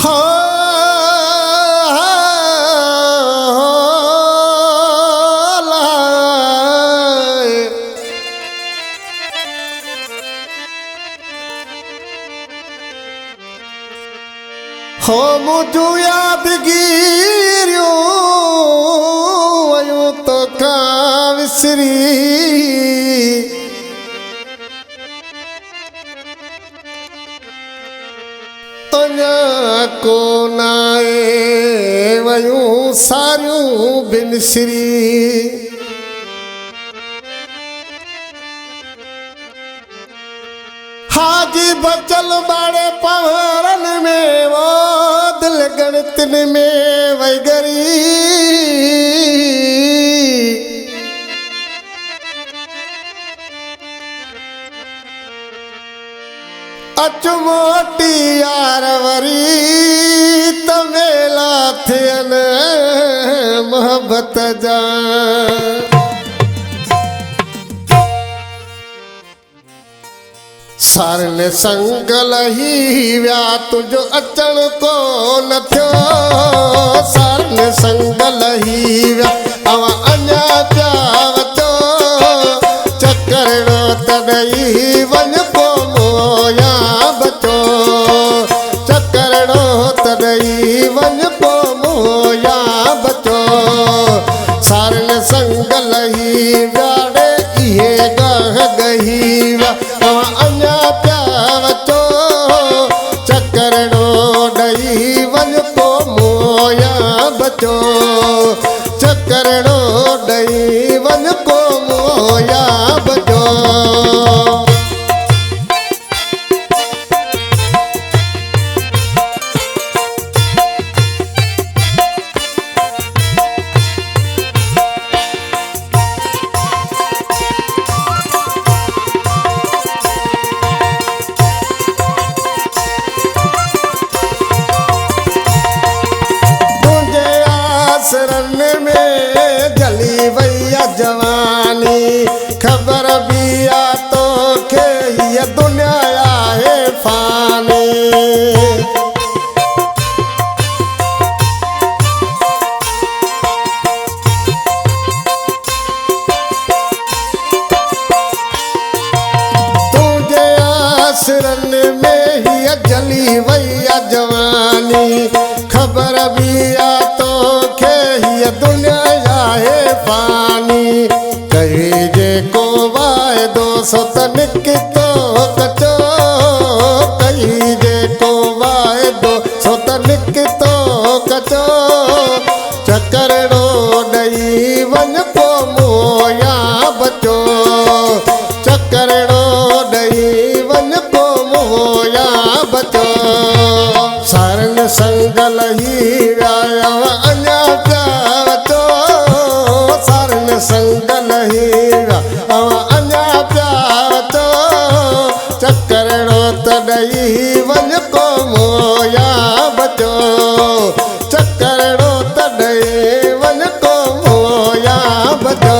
हो हो मुझू यादगिरियों वयूं तो का विसरी अञा कोन आए वयूं सारियूं बिनसरी हाजी बचल बाड़े पहाड़न में वो दिल गणतिन में वैगरी अच मोटी यार वरी तमेला थियन मोहब्बत जा सारने संग लही विया तुझो अचण कोन थियो सारने संग लही विया अवा अञा पिया वचो चकरणो तॾई वञ को मोया बचो चकरणो तॾई वञ को मोया बचो सारने संग लही विया रे इहे गह गही विया अवा अञा पिया वचो चकरणो ॾई वञ को मोया बचो चकरणो ॾई वञ को मोया बचो रन में जली वैया जवानी खबर भी आ तो के ये दुनिया है फानी तुझे आसरन में ही जली वैया जवानी खबर भी आ तो दुनिया है पानी कही जे को वायदो सो तनिक तो कचो कही जे को वायदो सो तनिक तो कचो चकरणो ॾई वञ को मोया बचो चकरणो ॾई वञ को मोया बचो सारन संग लही विया अञा संग लही अवा अञा पिया वचो चकरणो तॾई वञ को मोया बचो चकरणो तॾई वञ को मोया बचो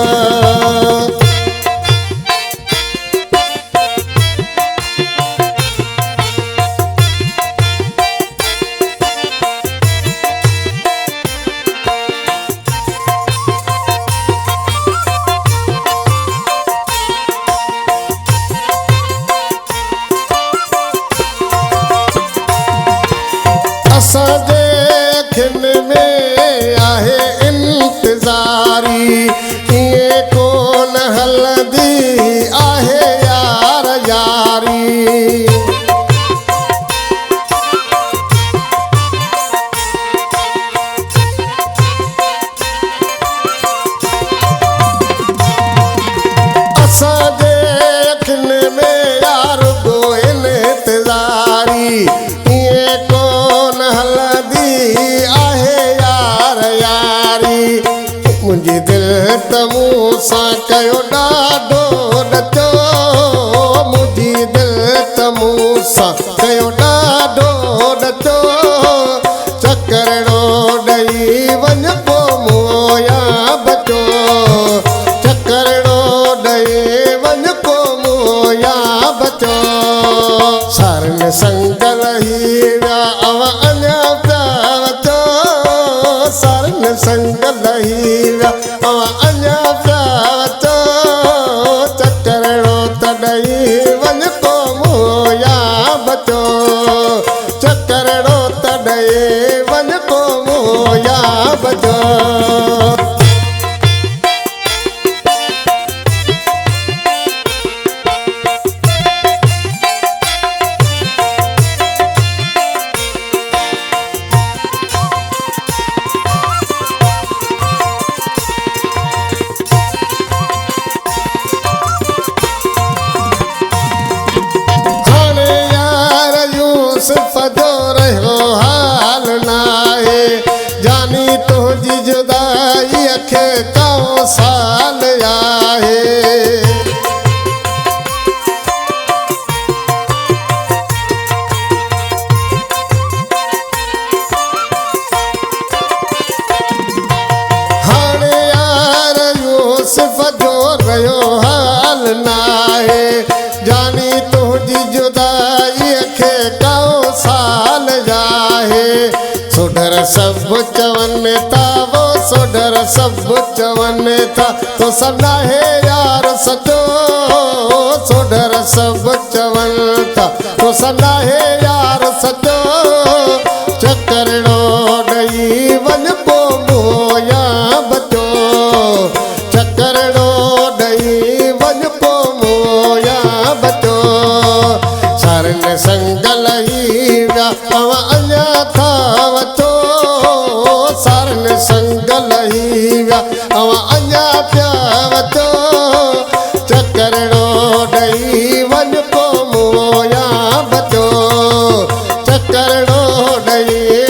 असांजे खिन में आहे इंतज़ारी इएं कोन हलंदी आहे यार यारी असांजे खिन में यार गो इंतज़ारी इएं कोन हलंदी आहे यार यारी मुंहिंजी दिलि त मूं सां कयो ॾाढो ॾचो मुंहिंजी दिलि त मूं सां कयो ॾाढो ॾचो चकरणो ॾई वञ को मोया बचो चकरणो ॾई वञ को मोया बचो सारन संग लही विया अवा अञा जाए जानी तुझी जुदाई खे काओ साल जाए सोडर सब चवन था वो सोडर सब चवन था तो सना है यार सचो सोडर सब चवन था तो सना है यार सचो चकरड़ो ॾई वन पो मोया बचो चकरड़ो ॾई वन पो मोया बचो सारन संग लही विया अञा था वचो सारन संग लही विया अञा पिया वचो चकरड़ो ॾई वन पो मोया बचो चकरड़ो ॾई